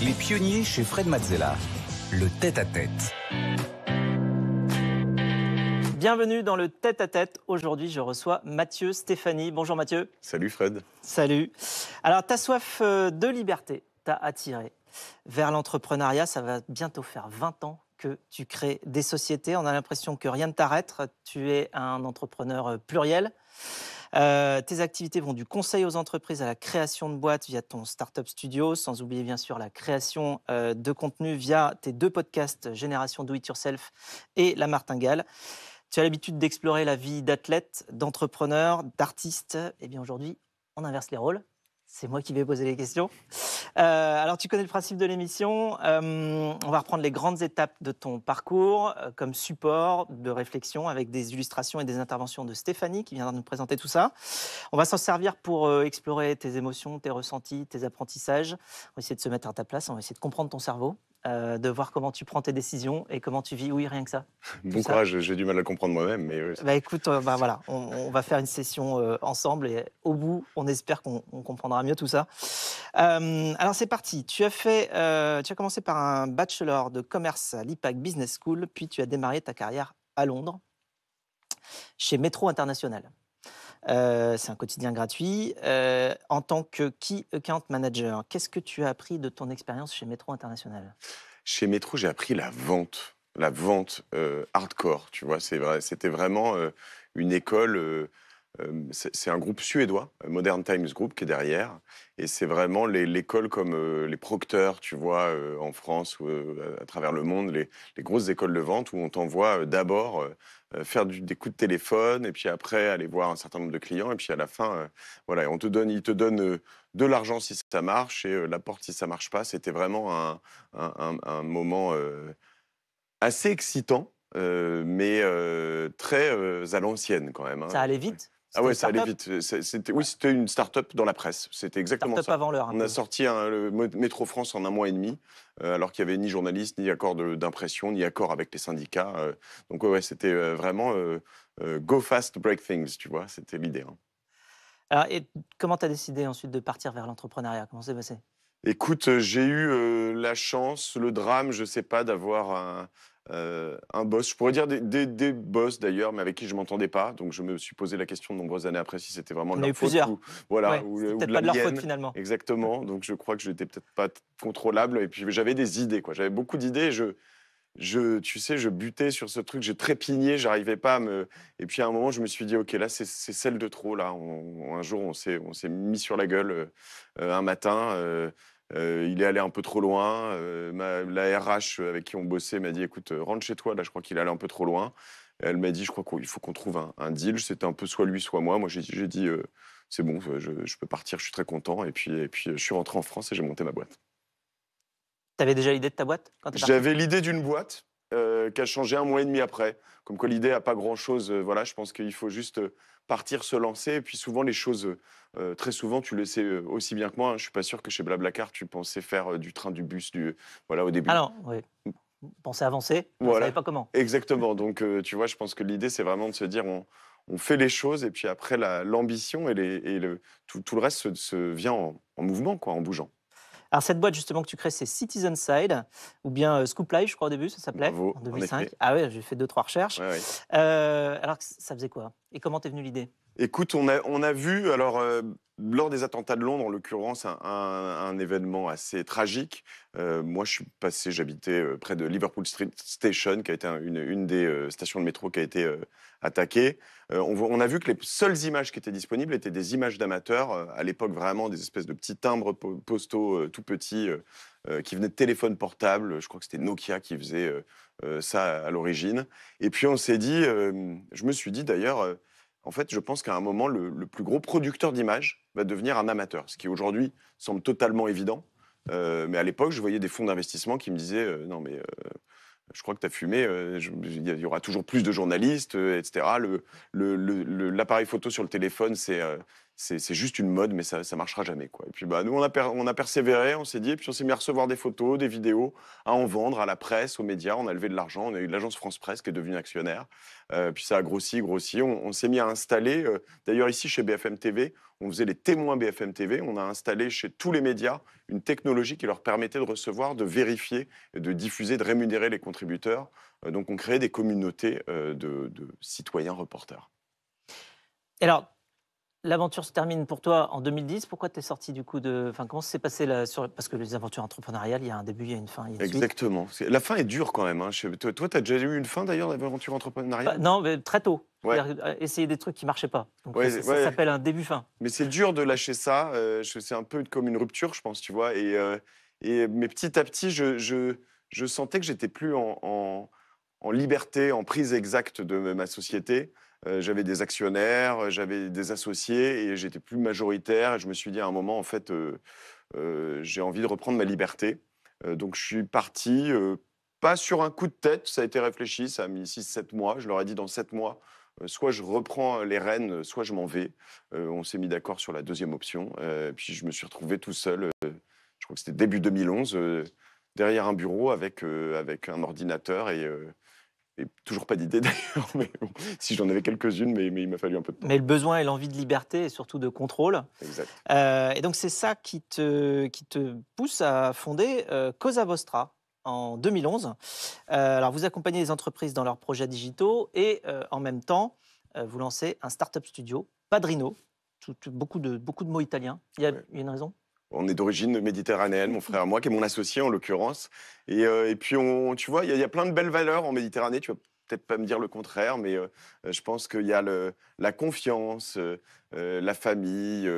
Les pionniers chez Fred Mazzella, le tête-à-tête. Bienvenue dans le tête-à-tête. Aujourd'hui, je reçois Mathieu Stéphanie. Bonjour Mathieu. Salut Fred. Salut. Alors, ta soif de liberté t'a attiré vers l'entrepreneuriat. Ça va bientôt faire 20 ans que tu crées des sociétés. On a l'impression que rien ne t'arrête. Tu es un entrepreneur pluriel. Tes activités vont du conseil aux entreprises à la création de boîtes via ton Startup Studio, sans oublier bien sûr la création de contenu via tes 2 podcasts Génération Do It Yourself et La Martingale. Tu as l'habitude d'explorer la vie d'athlète, d'entrepreneur, d'artiste. Eh bien aujourd'hui, on inverse les rôles. C'est moi qui vais poser les questions. Alors, tu connais le principe de l'émission. On va reprendre les grandes étapes de ton parcours comme support de réflexion avec des illustrations et des interventions de Stéphanie qui viendra nous présenter tout ça. On va s'en servir pour explorer tes émotions, tes ressentis, tes apprentissages. On va essayer de se mettre à ta place, on va essayer de comprendre ton cerveau, de voir comment tu prends tes décisions et comment tu vis. Oui, rien que ça. Bon courage, j'ai du mal à comprendre moi-même. Mais Bah écoute, voilà, on va faire une session ensemble et au bout, on espère qu'on comprendra mieux tout ça. Alors c'est parti. Tu as commencé par un bachelor de commerce à l'IPAC Business School, puis tu as démarré ta carrière à Londres, chez Métro International. C'est un quotidien gratuit. En tant que Key Account Manager, qu'est-ce que tu as appris de ton expérience chez Métro International ? Chez Métro, j'ai appris la vente hardcore, tu vois. C'est vrai, c'était vraiment une école. C'est un groupe suédois, Modern Times Group, qui est derrière. Et c'est vraiment l'école comme les Procter, tu vois, en France ou à travers le monde, les grosses écoles de vente où on t'envoie d'abord faire des coups de téléphone et puis après aller voir un certain nombre de clients. Et puis à la fin, voilà, ils te donnent de l'argent si ça marche et la porte si ça marche pas. C'était vraiment un moment assez excitant, mais très à l'ancienne quand même. Ça allait vite ? Ah ouais, ça allait vite. C'était une start-up dans la presse. C'était exactement Start-up ça. avant l'heure. On a sorti le Métro France en 1 mois et demi, alors qu'il n'y avait ni journaliste, ni accord d'impression, ni accord avec les syndicats. Donc ouais, c'était vraiment go fast, break things, tu vois. C'était l'idée. Alors, et comment tu as décidé ensuite de partir vers l'entrepreneuriat ? Comment c'est passé ? Écoute, j'ai eu la chance, le drame, je sais pas, d'avoir un boss. Je pourrais dire des boss d'ailleurs, mais avec qui je m'entendais pas. Donc je me suis posé la question de nombreuses années après si c'était vraiment de Il y en a eu leur faute plusieurs. ou voilà, Ouais, ou c'était de peut-être la pas de leur faute mienne. finalement. Exactement. Donc je crois que je n'étais peut-être pas contrôlable. Et puis j'avais des idées, quoi. J'avais beaucoup d'idées. Tu sais, je butais sur ce truc, je trépignais, j'arrivais pas à me. Et puis à un moment, je me suis dit, ok, là, c'est celle de trop. Là, un jour, on s'est mis sur la gueule un matin. Il est allé un peu trop loin. La RH avec qui on bossait m'a dit, écoute, rentre chez toi. Là, je crois qu'il est allé un peu trop loin. Elle m'a dit, je crois qu'il faut qu'on trouve un deal. C'était un peu soit lui, soit moi. Moi, j'ai dit, c'est bon, je peux partir. Je suis très content. Et puis, je suis rentré en France et j'ai monté ma boîte. Tu avais déjà l'idée de ta boîte quand tu es parti ? J'avais l'idée d'une boîte qui a changé 1 mois et demi après. Comme quoi l'idée n'a pas grand-chose. Voilà, je pense qu'il faut juste partir, se lancer. Et puis souvent, les choses, très souvent, tu le sais aussi bien que moi. Je ne suis pas sûr que chez Blablacar, tu pensais faire du train, du bus, voilà, au début. Ah non, oui. Pensez avancer, on ne Voilà, savait pas comment. exactement. Donc, tu vois, je pense que l'idée, c'est vraiment de se dire, on fait les choses. Et puis après, l'ambition et tout le reste vient en mouvement, quoi, en bougeant. Alors cette boîte justement que tu crées, c'est Citizen Side, ou bien Scoop Live, je crois au début, ça s'appelait, Bravo, en en 2005. effet. Ah ouais, j'ai fait 2-3 recherches. Ouais, ouais. Alors ça faisait quoi ? Et comment t'es venue l'idée ? Écoute, on a vu, alors, lors des attentats de Londres, en l'occurrence, un événement assez tragique. Moi, j'habitais près de Liverpool Street Station, qui a été une des stations de métro qui a été attaquée. On a vu que les seules images qui étaient disponibles étaient des images d'amateurs, à l'époque vraiment des espèces de petits timbres postaux tout petits qui venaient de téléphones portables. Je crois que c'était Nokia qui faisait ça à l'origine. Et puis on s'est dit, je me suis dit d'ailleurs, en fait, je pense qu'à un moment, le plus gros producteur d'images va devenir un amateur, ce qui aujourd'hui semble totalement évident. Mais à l'époque, je voyais des fonds d'investissement qui me disaient non, mais je crois que tu as fumé, il y aura toujours plus de journalistes, etc. L'appareil photo sur le téléphone, c'est juste une mode, mais ça ne marchera jamais, quoi. Et puis bah, nous, on a persévéré, on s'est dit, et puis on s'est mis à recevoir des photos, des vidéos, à en vendre à la presse, aux médias. On a levé de l'argent, on a eu l'agence France Presse qui est devenue actionnaire. Puis ça a grossi, grossi. On s'est mis à installer, d'ailleurs ici chez BFM TV, on faisait les témoins BFM TV. On a installé chez tous les médias une technologie qui leur permettait de recevoir, de vérifier, de diffuser, de rémunérer les contributeurs. Donc on créait des communautés de citoyens reporters. Et alors, l'aventure se termine pour toi en 2010. Pourquoi tu es sorti du coup de... Enfin, comment ça s'est passé là, parce que les aventures entrepreneuriales, il y a un début, il y a une fin, il y a une suite. Exactement. La fin est dure quand même, hein. Toi, tu as déjà eu une fin d'ailleurs d'aventure entrepreneuriale? Non, mais très tôt. Ouais. Essayer des trucs qui ne marchaient pas. Donc Ouais, ça s'appelle un début-fin. Mais c'est dur de lâcher ça. C'est un peu comme une rupture, je pense, tu vois. Mais petit à petit, je sentais que j'étais plus en liberté, en prise exacte de ma société. J'avais des actionnaires, j'avais des associés et j'étais plus majoritaire. Et je me suis dit à un moment, en fait, j'ai envie de reprendre ma liberté. Donc je suis parti, pas sur un coup de tête, ça a été réfléchi, ça a mis 6-7 mois. Je leur ai dit dans 7 mois, soit je reprends les rênes, soit je m'en vais. On s'est mis d'accord sur la deuxième option. Puis je me suis retrouvé tout seul, je crois que c'était début 2011, derrière un bureau avec un ordinateur et toujours pas d'idée d'ailleurs, mais bon, si j'en avais quelques-unes, mais il m'a fallu un peu de temps. Mais le besoin et l'envie de liberté et surtout de contrôle. Exact. Et donc c'est ça qui te pousse à fonder Cosa Vostra en 2011. Alors vous accompagnez les entreprises dans leurs projets digitaux et en même temps vous lancez un startup studio, Padrino. Beaucoup de mots italiens. Il y a une raison? On est d'origine méditerranéenne, mon frère et moi, qui est mon associé en l'occurrence. Et puis, tu vois, il y a plein de belles valeurs en Méditerranée. Tu vas peut-être pas me dire le contraire, mais je pense qu'il y a la confiance, la famille.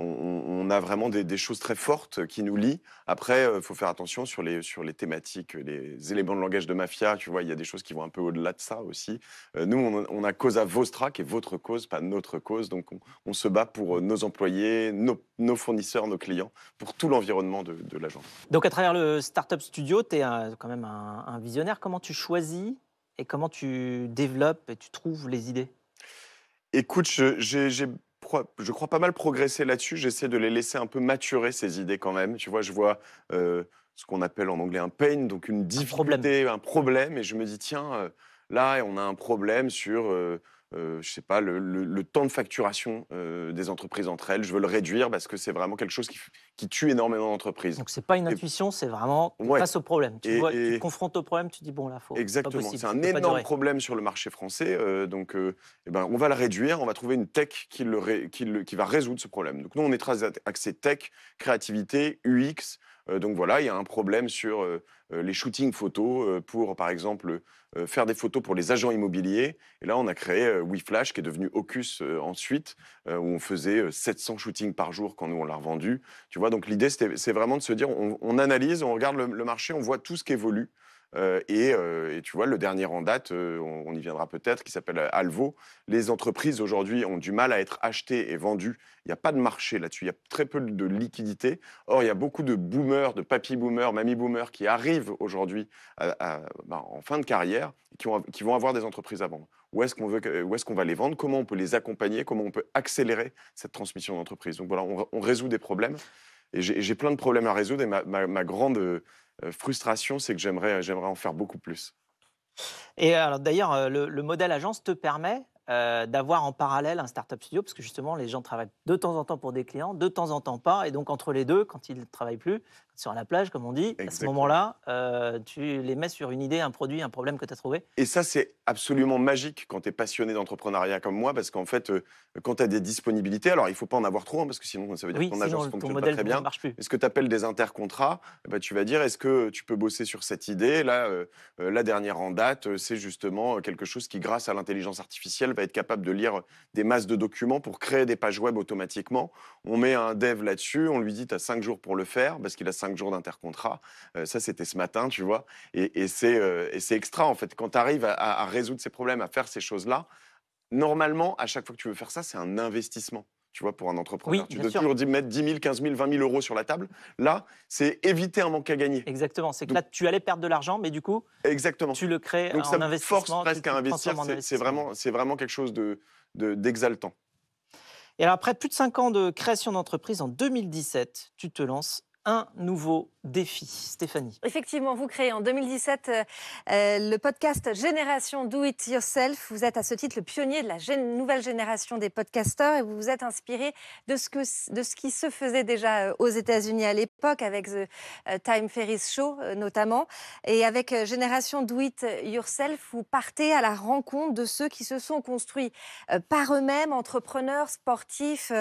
On a vraiment des choses très fortes qui nous lient. Après, il faut faire attention sur les thématiques, les éléments de langage de mafia. Tu vois, il y a des choses qui vont un peu au-delà de ça aussi. Nous, on a Cosa Vostra, qui est votre cause, pas notre cause. Donc, on se bat pour nos employés, nos fournisseurs, nos clients, pour tout l'environnement de l'agence. Donc, à travers le Startup Studio, tu es quand même un visionnaire. Comment tu choisis et comment tu développes et tu trouves les idées? Écoute, je crois pas mal progresser là-dessus. J'essaie de les laisser un peu maturer, ces idées quand même. Tu vois, je vois ce qu'on appelle en anglais un pain, donc une difficulté, un problème, et je me dis, tiens, là, on a un problème sur, je sais pas, le temps de facturation des entreprises entre elles. Je veux le réduire parce que c'est vraiment quelque chose qui tue énormément d'entreprises. Donc, c'est pas une intuition, c'est vraiment face au problème. Tu te confrontes au problème, tu te dis, bon, là, faut... Exactement, c'est un énorme problème sur le marché français. Donc, on va le réduire, on va trouver une tech qui va résoudre ce problème. Donc, nous, on est très axé tech, créativité, UX. Donc, voilà, il y a un problème sur les shootings photos pour, par exemple, faire des photos pour les agents immobiliers. Et là, on a créé WeFlash, qui est devenu Ocus ensuite, où on faisait 700 shootings par jour quand nous, on l'a revendu. Tu vois, donc l'idée, c'est vraiment de se dire, on analyse, on regarde le marché, on voit tout ce qui évolue. Et tu vois, le dernier en date, on y viendra peut-être, qui s'appelle Alvo. Les entreprises aujourd'hui ont du mal à être achetées et vendues. Il n'y a pas de marché là-dessus, il y a très peu de liquidité. Or, il y a beaucoup de boomers, de papy-boomers, mamie-boomers qui arrivent aujourd'hui en fin de carrière et qui vont avoir des entreprises à vendre. Où est-ce qu'on va les vendre? Comment on peut les accompagner? Comment on peut accélérer cette transmission d'entreprise? Donc voilà, on résout des problèmes. Et j'ai plein de problèmes à résoudre. Et ma grande frustration, c'est que j'aimerais en faire beaucoup plus. Et alors d'ailleurs, le modèle agence te permet d'avoir en parallèle un startup studio, parce que justement, les gens travaillent de temps en temps pour des clients, de temps en temps pas, et donc entre les deux, quand ils ne travaillent plus, sur la plage, comme on dit, à ce moment-là, tu les mets sur une idée, un produit, un problème que tu as trouvé. Et ça, c'est absolument magique quand tu es passionné d'entrepreneuriat comme moi, parce qu'en fait, quand tu as des disponibilités, alors il ne faut pas en avoir trop, parce que sinon, ça veut dire que ton agence ne fonctionne pas très bien. Et ce que tu appelles des intercontrats, tu vas dire, est-ce que tu peux bosser sur cette idée? Là, la dernière en date, c'est justement quelque chose qui, grâce à l'intelligence artificielle, va être capable de lire des masses de documents pour créer des pages web automatiquement. On met un dev là-dessus, on lui dit, tu as 5 jours pour le faire, parce qu'il a 5 jours d'intercontrat. Ça, c'était ce matin, tu vois. Et c'est extra, en fait. Quand tu arrives à résoudre ces problèmes, à faire ces choses-là, normalement, à chaque fois que tu veux faire ça, c'est un investissement. Tu vois, pour un entrepreneur. Oui, tu dois toujours mettre 10 000, 15 000, 20 000 euros sur la table. Là, c'est éviter un manque à gagner. Exactement. C'est que là, tu allais perdre de l'argent, mais du coup, tu le crées donc, en investissement. Donc, ça me force presque à investir. C'est vraiment quelque chose d'exaltant. Et alors, après plus de 5 ans de création d'entreprise, en 2017, tu te lances un nouveau défi. Stéphanie. Effectivement, vous créez en 2017 le podcast Génération Do It Yourself. Vous êtes à ce titre le pionnier de la nouvelle génération des podcasteurs et vous vous êtes inspiré de ce qui se faisait déjà aux États-Unis à l'époque avec The Time Ferriss Show notamment. Et avec Génération Do It Yourself, vous partez à la rencontre de ceux qui se sont construits par eux-mêmes, entrepreneurs, sportifs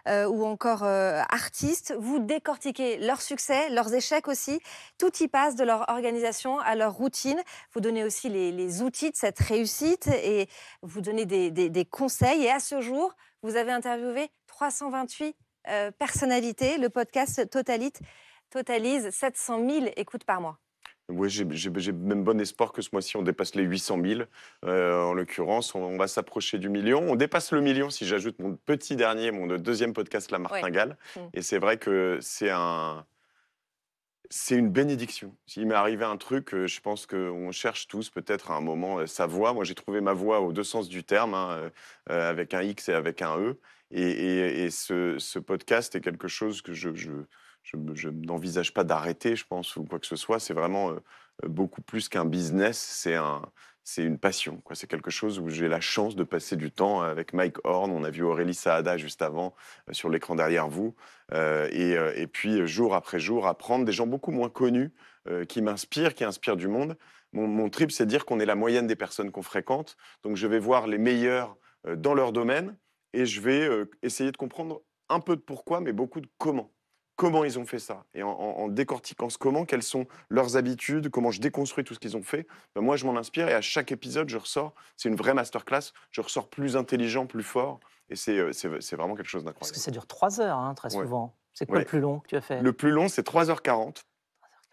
ou encore artistes. Vous décortiquez leurs succès, leurs échecs aussi. Tout y passe, de leur organisation à leur routine. Vous donnez aussi les outils de cette réussite et vous donnez des conseils. Et à ce jour, vous avez interviewé 328 personnalités. Le podcast totalise 700 000 écoutes par mois. Oui, j'ai même bon espoir que ce mois-ci, on dépasse les 800 000. En l'occurrence, on va s'approcher du million. On dépasse le million si j'ajoute mon petit dernier, mon deuxième podcast, La Martingale. Ouais. Et c'est vrai que c'est une bénédiction. Il m'est arrivé un truc, je pense qu'on cherche tous peut-être à un moment sa voix. Moi, j'ai trouvé ma voix aux deux sens du terme, hein, avec un X et avec un E. Et ce podcast est quelque chose que je n'envisage pas d'arrêter, je pense, ou quoi que ce soit. C'est vraiment beaucoup plus qu'un business. C'est une passion, quoi. C'est quelque chose où j'ai la chance de passer du temps avec Mike Horn. On a vu Aurélie Saada juste avant sur l'écran derrière vous. Et puis, jour après jour, apprendre des gens beaucoup moins connus qui m'inspirent, qui inspirent du monde. Mon trip, c'est de dire qu'on est la moyenne des personnes qu'on fréquente. Donc, je vais voir les meilleurs dans leur domaine et je vais essayer de comprendre un peu de pourquoi, mais beaucoup de comment. Comment ils ont fait ça. Et en décortiquant ce comment, quelles sont leurs habitudes, comment je déconstruis tout ce qu'ils ont fait, ben moi, je m'en inspire et à chaque épisode, je ressors. C'est une vraie masterclass. Je ressors plus intelligent, plus fort. Et c'est vraiment quelque chose Parce d'incroyable. que ça dure 3 heures, hein, très Ouais. souvent. C'est quoi Ouais. le plus long que tu as fait? Le plus long, c'est 3h40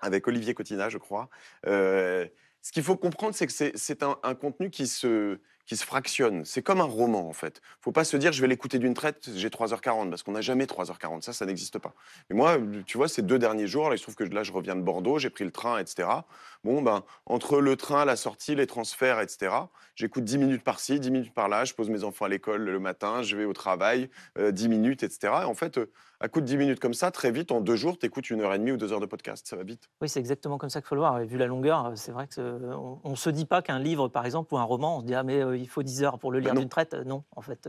avec Olivier Cotina, je crois. Ce qu'il faut comprendre, c'est que c'est un contenu qui se fractionne. C'est comme un roman, en fait. Faut pas se dire, je vais l'écouter d'une traite, j'ai 3h40, parce qu'on n'a jamais 3h40. Ça n'existe pas. Et moi, tu vois, ces 2 derniers jours, là, il se trouve que là, je reviens de Bordeaux, j'ai pris le train, etc. Bon, ben, entre le train, la sortie, les transferts, etc., j'écoute 10 minutes par-ci, 10 minutes par-là, je pose mes enfants à l'école le matin, je vais au travail, 10 minutes, etc. Et en fait, à coup de 10 minutes comme ça, très vite, en 2 jours, tu écoutes 1h30 ou 2 heures de podcast. Ça va vite. Oui, c'est exactement comme ça qu'il faut le voir. Et vu la longueur, c'est vrai qu'on ne se dit pas qu'un livre, par exemple, ou un roman, on se dit ah mais il faut 10 heures pour le lire non. d'une traite. Non, en fait,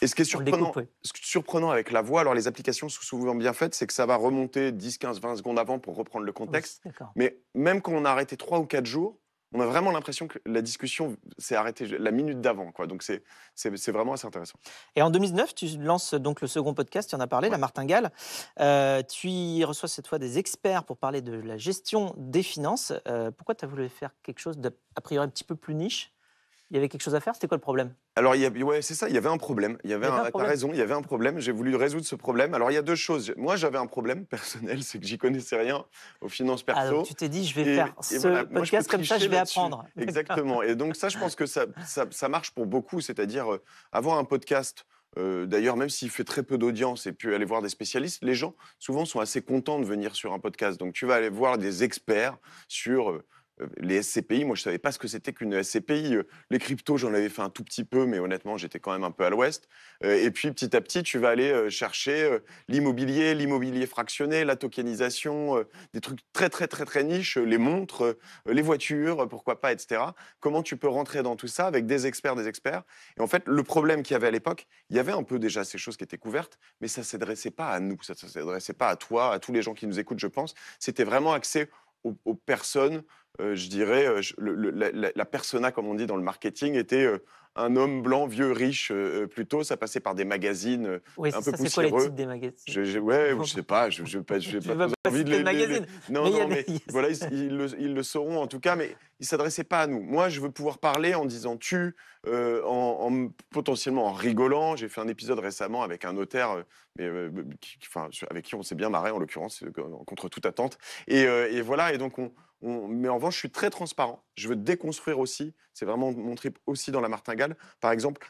Et ce qui est on le surprenant, découpe, oui. ce qui est surprenant avec la voix, alors les applications sont souvent bien faites, c'est que ça va remonter 10, 15, 20 secondes avant pour reprendre le contexte. Oui, d'accord. Mais même quand on a arrêté 3 ou 4 jours, on a vraiment l'impression que la discussion s'est arrêtée la minute d'avant, quoi. Donc c'est vraiment assez intéressant. Et en 2019, tu lances donc le second podcast, tu en as parlé, La Martingale. Tu y reçois cette fois des experts pour parler de la gestion des finances. Pourquoi tu as voulu faire quelque chose d'a priori un petit peu plus niche? Il y avait quelque chose à faire, c'était quoi le problème? Alors, ouais, c'est ça, il y avait un problème. T'as problème. raison, il y avait un problème. J'ai voulu résoudre ce problème. Alors, il y a 2 choses. Moi, j'avais un problème personnel, c'est que j'y connaissais rien aux finances Ah, perso. donc tu t'es dit, je vais faire ce voilà, moi, je peux podcast comme ça, je tricher vais là-dessus. apprendre. Exactement. Et donc, ça, je pense que ça marche pour beaucoup. C'est-à-dire, avoir un podcast, d'ailleurs, même s'il fait très peu d'audience et puis aller voir des spécialistes, les gens, souvent, sont assez contents de venir sur un podcast. Donc, tu vas aller voir des experts sur les SCPI. Moi, je ne savais pas ce que c'était qu'une SCPI. Les cryptos, j'en avais fait un tout petit peu, mais honnêtement, j'étais quand même un peu à l'ouest. Et puis, petit à petit, tu vas aller chercher l'immobilier fractionné, la tokenisation, des trucs très, très, très, très niches, les montres, les voitures, pourquoi pas, etc. Comment tu peux rentrer dans tout ça avec des experts. Et en fait, le problème qu'il y avait à l'époque, il y avait un peu déjà ces choses qui étaient couvertes, mais ça ne s'adressait pas à nous, ça ne s'adressait pas à toi, à tous les gens qui nous écoutent, je pense. C'était vraiment axé aux personnes, je dirais, la persona, comme on dit dans le marketing, était un homme blanc, vieux, riche, plutôt. Ça passait par des magazines Oui, un c'est peu ça, c'est quoi les poussiéreux. titres des magazines? Ouais, je sais pas, je n'ai pas Tu trop vas pas envie de citer le magazine, Non, mais il y a mais des- voilà, ils le sauront en tout cas, mais ils ne s'adressaient pas à nous. Moi, je veux pouvoir parler en disant tu, potentiellement en rigolant. J'ai fait un épisode récemment avec un notaire, avec qui on s'est bien marré, en l'occurrence, contre toute attente. Et voilà, et donc mais en revanche, je suis très transparent. Je veux déconstruire aussi, c'est vraiment mon trip aussi dans La Martingale. Par exemple,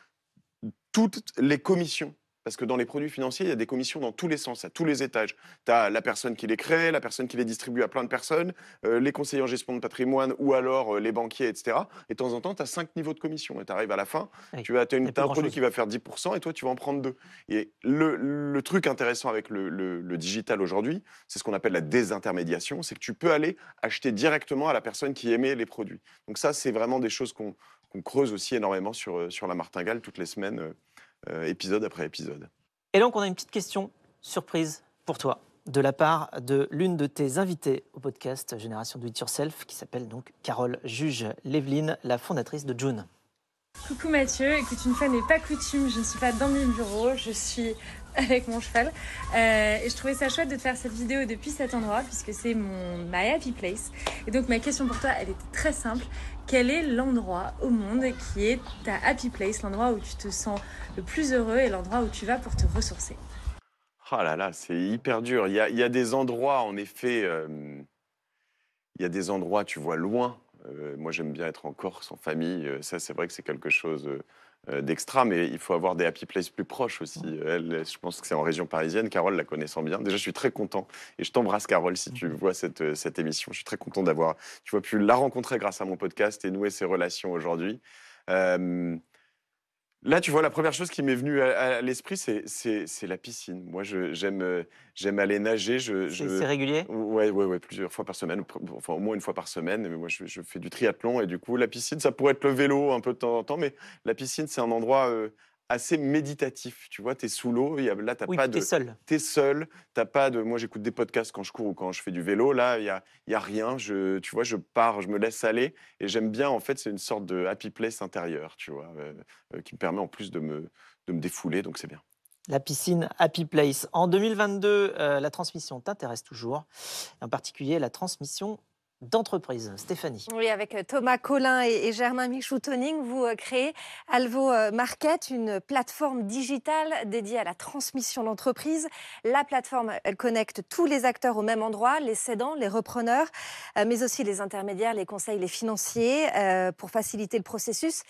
toutes les commissions parce que dans les produits financiers, il y a des commissions dans tous les sens, à tous les étages. Tu as la personne qui les crée, la personne qui les distribue à plein de personnes, les conseillers en gestion de patrimoine ou alors les banquiers, etc. Et de temps en temps, tu as 5 niveaux de commission. Et tu arrives à la fin, Oui, tu as, il y a plus un produit grand-chose. qui va faire 10% et toi, tu vas en prendre 2. Et le truc intéressant avec le digital aujourd'hui, c'est ce qu'on appelle la désintermédiation, c'est que tu peux aller acheter directement à la personne qui émet les produits. Donc ça, c'est vraiment des choses qu'on creuse aussi énormément sur la martingale toutes les semaines, épisode après épisode. Et donc, on a une petite question surprise pour toi, de la part de l'une de tes invitées au podcast Génération Do It Yourself, qui s'appelle donc Carole Juge-Léveline, la fondatrice de June. Coucou Mathieu, écoute, une fois n'est pas coutume, je ne suis pas dans mon bureau, je suis avec mon cheval. Et je trouvais ça chouette de te faire cette vidéo depuis cet endroit, puisque c'est my happy place. Et donc ma question pour toi, elle était très simple. Quel est l'endroit au monde qui est ta happy place, l'endroit où tu te sens le plus heureux et l'endroit où tu vas pour te ressourcer? Oh là là, c'est hyper dur. Il y a des endroits, en effet, il y a des endroits, tu vois, loin. Moi, j'aime bien être en Corse, en famille. Ça, c'est vrai que c'est quelque chose d'extra, mais il faut avoir des happy places plus proches aussi. Elle, je pense que c'est en région parisienne. Carole, la connaissant bien. Déjà, je suis très content. Et je t'embrasse, Carole, si tu vois cette émission. Je suis très content d'avoir, tu vois, pu la rencontrer grâce à mon podcast et nouer ces relations aujourd'hui. Euh, Là, tu vois, la première chose qui m'est venue à l'esprit, c'est la piscine. Moi, j'aime aller nager. C'est régulier? Ouais, plusieurs fois par semaine, enfin au moins une fois par semaine. Mais moi, je fais du triathlon et du coup, la piscine, ça pourrait être le vélo un peu de temps en temps, mais la piscine, c'est un endroit assez méditatif. Tu vois, tu es sous l'eau, là, Oui, tu es seul. T'es seul, t'as pas de. Moi, j'écoute des podcasts quand je cours ou quand je fais du vélo. Là, il y a rien. Tu vois, je pars, je me laisse aller et j'aime bien. En fait, c'est une sorte de happy place intérieur, tu vois, qui me permet en plus de me défouler. Donc, c'est bien. La piscine Happy Place. En 2022, la transmission t'intéresse toujours, en particulier la transmission d'entreprise. Stéphanie. Oui, avec Thomas Collin et Germain Michou-Toning, vous créez Alvo Market, une plateforme digitale dédiée à la transmission d'entreprise. La plateforme, elle connecte tous les acteurs au même endroit, les cédants, les repreneurs, mais aussi les intermédiaires, les conseils, les financiers, pour faciliter le processus.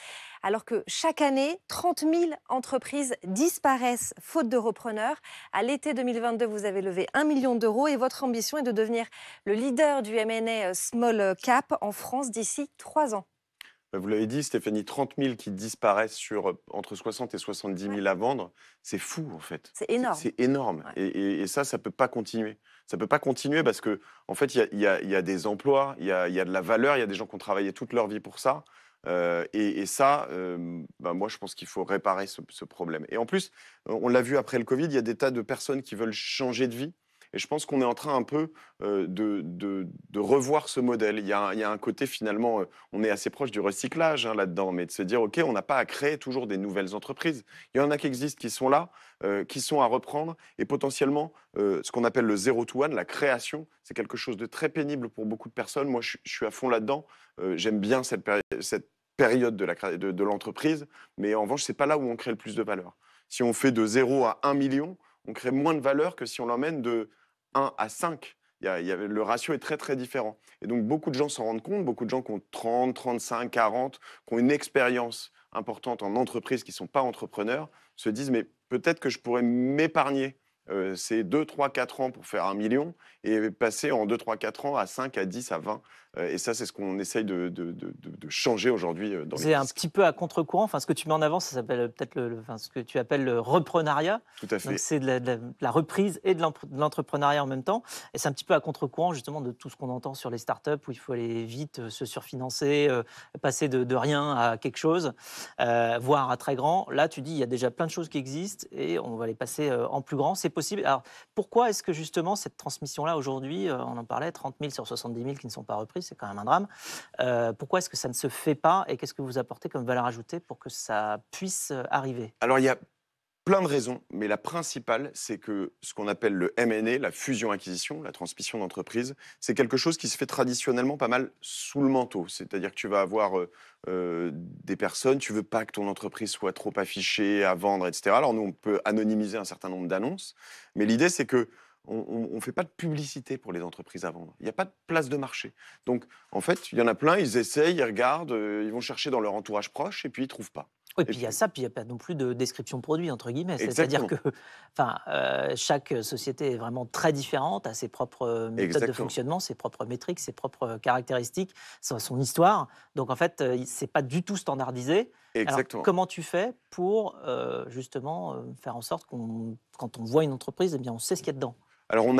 Alors que chaque année, 30 000 entreprises disparaissent faute de repreneurs. À l'été 2022, vous avez levé 1 million d'euros et votre ambition est de devenir le leader du M&A Small Cap en France d'ici 3 ans. Vous l'avez dit, Stéphanie, 30 000 qui disparaissent sur entre 60 et 70 000 à vendre, c'est fou en fait. C'est énorme. C'est énorme. Ouais. Et ça ne peut pas continuer. Ça ne peut pas continuer parce qu'en en fait, il y a des emplois, il y a de la valeur, il y a des gens qui ont travaillé toute leur vie pour ça. Et ça, moi, je pense qu'il faut réparer ce problème. Et en plus, on l'a vu après le Covid, il y a des tas de personnes qui veulent changer de vie. Et je pense qu'on est en train un peu de revoir ce modèle. Il y a un côté finalement, on est assez proche du recyclage là-dedans, mais de se dire, OK, on n'a pas à créer toujours des nouvelles entreprises. Il y en a qui existent, qui sont là, qui sont à reprendre. Et potentiellement, ce qu'on appelle le 0 to 1, la création, c'est quelque chose de très pénible pour beaucoup de personnes. Moi, je suis à fond là-dedans. J'aime bien cette période de l'entreprise, mais en revanche, ce n'est pas là où on crée le plus de valeur. Si on fait de 0 à 1 million, on crée moins de valeur que si on l'emmène de 1 à 5. Le ratio est très, très différent. Et donc, beaucoup de gens s'en rendent compte, beaucoup de gens qui ont 30, 35, 40, qui ont une expérience importante en entreprise, qui ne sont pas entrepreneurs, se disent, mais peut-être que je pourrais m'épargner ces 2, 3, 4 ans pour faire 1 million et passer en 2, 3, 4 ans à 5, à 10, à 20. Et ça, c'est ce qu'on essaye de changer aujourd'hui dans les C'est un risques. petit peu à contre-courant. Enfin, ce que tu mets en avant, ça s'appelle peut-être ce que tu appelles le reprenariat. Tout à fait. Donc, c'est de la reprise et de l'entrepreneuriat en même temps. Et c'est un petit peu à contre-courant, justement, de tout ce qu'on entend sur les startups où il faut aller vite, se surfinancer, passer de rien à quelque chose, voire à très grand. Là, tu dis, il y a déjà plein de choses qui existent et on va les passer en plus grand. C'est possible. Alors, pourquoi est-ce que, justement, cette transmission-là, aujourd'hui, on en parlait, 30 000 sur 70 000 qui ne sont pas reprises, c'est quand même un drame. Pourquoi est-ce que ça ne se fait pas et qu'est-ce que vous apportez comme valeur ajoutée pour que ça puisse arriver? Alors, il y a plein de raisons, mais la principale, c'est que ce qu'on appelle le M&A, la fusion-acquisition, la transmission d'entreprise, c'est quelque chose qui se fait traditionnellement pas mal sous le manteau. C'est-à-dire que tu vas avoir des personnes, tu veux pas que ton entreprise soit trop affichée à vendre, etc. Alors nous, on peut anonymiser un certain nombre d'annonces, mais l'idée, c'est que on ne fait pas de publicité pour les entreprises à vendre. Il n'y a pas de place de marché. Donc, en fait, il y en a plein, ils essayent, ils regardent, ils vont chercher dans leur entourage proche et puis ils ne trouvent pas. Oui, Et puis il y a puis, ça, puis il n'y a pas non plus de description produit, entre guillemets. C'est-à-dire exactement, que enfin, chaque société est vraiment très différente, a ses propres méthodes de exactement, fonctionnement, ses propres métriques, ses propres caractéristiques, son histoire. Donc en fait, ce n'est pas du tout standardisé. Alors exactement. comment tu fais pour justement faire en sorte quand on voit une entreprise, eh bien, on sait ce qu'il y a dedans? Alors, on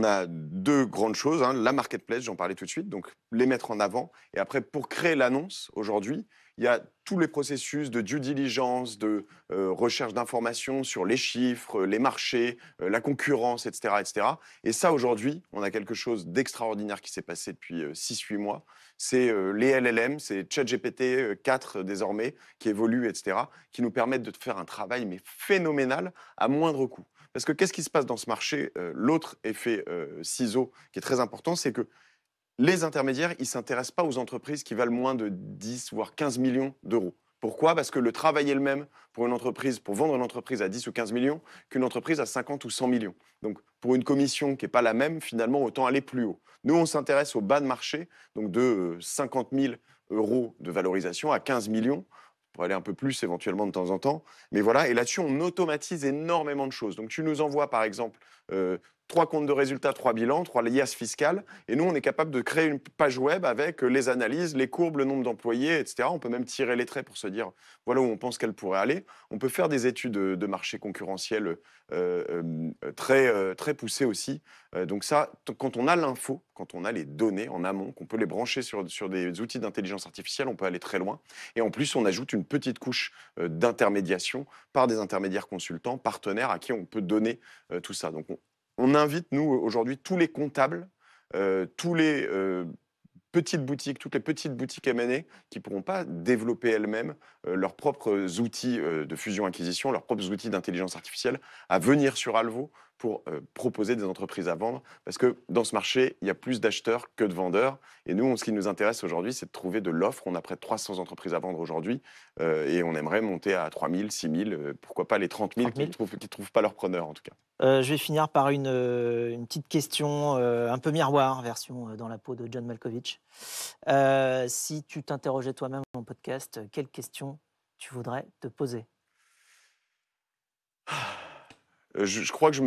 a deux grandes choses, hein. La marketplace, j'en parlais tout de suite, donc les mettre en avant. Et après, pour créer l'annonce, aujourd'hui, il y a tous les processus de due diligence, de recherche d'informations sur les chiffres, les marchés, la concurrence, etc., etc. Et ça, aujourd'hui, on a quelque chose d'extraordinaire qui s'est passé depuis 6-8 mois. C'est les LLM, c'est ChatGPT 4 désormais, qui évolue, etc., qui nous permettent de faire un travail mais phénoménal à moindre coût. Parce que qu'est-ce qui se passe dans ce marché? L'autre effet ciseau qui est très important, c'est que les intermédiaires, ils ne s'intéressent pas aux entreprises qui valent moins de 10 voire 15 millions d'euros. Pourquoi? Parce que le travail est le même pour une entreprise, pour vendre une entreprise à 10 ou 15 millions qu'une entreprise à 50 ou 100 millions. Donc, pour une commission qui n'est pas la même, finalement, autant aller plus haut. Nous, on s'intéresse au bas de marché, donc de 50 000 euros de valorisation à 15 millions, pour aller un peu plus éventuellement de temps en temps. Mais voilà, et là-dessus, on automatise énormément de choses. Donc, tu nous envoies, par exemple, 3 comptes de résultats, 3 bilans, 3 liasses fiscales, et nous, on est capable de créer une page web avec les analyses, les courbes, le nombre d'employés, etc. On peut même tirer les traits pour se dire, voilà où on pense qu'elle pourrait aller. On peut faire des études de marché concurrentiel très poussées aussi. Donc ça, quand on a l'info, quand on a les données en amont, qu'on peut les brancher sur des outils d'intelligence artificielle, on peut aller très loin. Et en plus, on ajoute une petite couche d'intermédiation par des intermédiaires consultants, partenaires à qui on peut donner tout ça. Donc on invite, nous, aujourd'hui, tous les comptables, tous les petites boutiques, toutes les petites boutiques M&A qui ne pourront pas développer elles-mêmes leurs propres outils de fusion-acquisition, leurs propres outils d'intelligence artificielle, à venir sur Alvo pour proposer des entreprises à vendre. Parce que dans ce marché, il y a plus d'acheteurs que de vendeurs. Et nous, ce qui nous intéresse aujourd'hui, c'est de trouver de l'offre. On a près de 300 entreprises à vendre aujourd'hui. Et on aimerait monter à 3 000, 6 000, pourquoi pas les 30 000 30 000. qui ne trouvent pas leur preneur, en tout cas. Je vais finir par une petite question un peu miroir, version dans la peau de John Malkovich. Si tu t'interrogeais toi-même en podcast, quelle question tu voudrais te poser? Je crois que je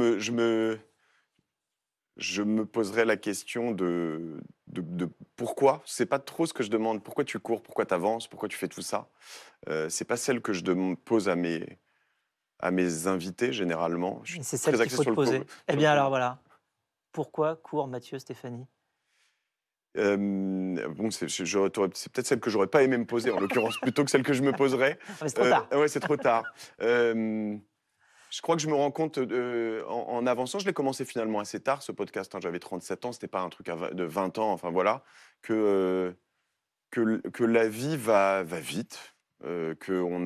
me poserais la question de pourquoi. C'est pas trop ce que je demande. Pourquoi tu cours? Pourquoi tu avances? Pourquoi tu fais tout ça? C'est pas celle que je pose à mes invités, généralement. Je suis C'est très celle qu'il axé faut te sur le poser. Eh sur le bien alors voilà. Pourquoi court Mathieu Stéphanie? bon, c'est peut-être celle que j'aurais pas aimé me poser, en l'occurrence, plutôt que celle que je me poserais. Ah, mais c'est trop tard. Ouais, c'est trop tard. Je crois que je me rends compte en avançant, je l'ai commencé finalement assez tard, ce podcast, hein. J'avais 37 ans, c'était pas un truc de 20 ans, enfin voilà, que la vie va vite, on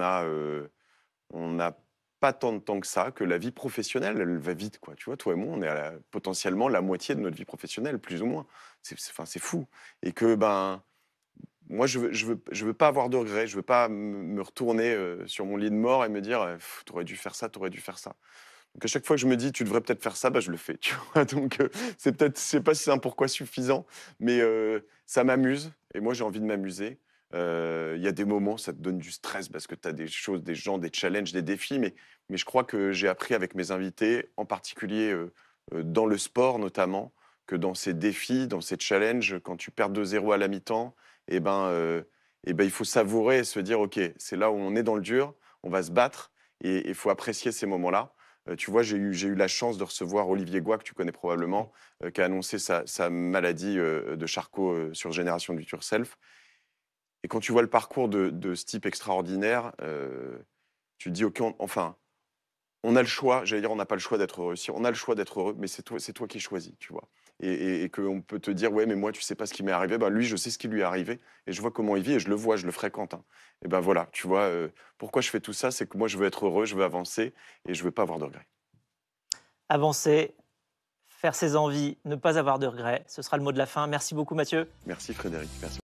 n'a pas tant de temps que ça, que la vie professionnelle, elle va vite, quoi. Tu vois, toi et moi, on est à potentiellement la moitié de notre vie professionnelle, plus ou moins. Enfin, c'est fou. Et que, moi, je veux pas avoir de regrets, je veux pas me retourner sur mon lit de mort et me dire, t'aurais dû faire ça, t'aurais dû faire ça. Donc à chaque fois que je me dis, tu devrais peut-être faire ça, je le fais, tu vois. Donc c'est peut-être, je sais pas si c'est un pourquoi suffisant, mais ça m'amuse et moi j'ai envie de m'amuser. Il y a des moments, ça te donne du stress parce que tu as des choses, des gens, des challenges, des défis, mais je crois que j'ai appris avec mes invités, en particulier dans le sport notamment, que dans ces défis, dans ces challenges, quand tu perds 2-0 à la mi-temps, il faut savourer et se dire, OK, c'est là où on est dans le dur, on va se battre et il faut apprécier ces moments-là. Tu vois, j'ai eu la chance de recevoir Olivier Goy, que tu connais probablement, qui a annoncé sa maladie de Charcot sur Génération Do It Yourself. Et quand tu vois le parcours de ce type extraordinaire, tu te dis, OK, enfin, on a le choix, j'allais dire, on n'a pas le choix d'être heureux. Si on a le choix d'être heureux, mais c'est toi qui choisis, tu vois. Et qu'on peut te dire, ouais, mais moi, tu sais pas ce qui m'est arrivé. Lui, je sais ce qui lui est arrivé et je vois comment il vit et je le vois, je le fréquente, hein. Et voilà, tu vois, pourquoi je fais tout ça, c'est que moi, je veux être heureux, je veux avancer et je veux pas avoir de regrets. Avancer, faire ses envies, ne pas avoir de regrets, ce sera le mot de la fin. Merci beaucoup Mathieu. Merci Frédéric, merci.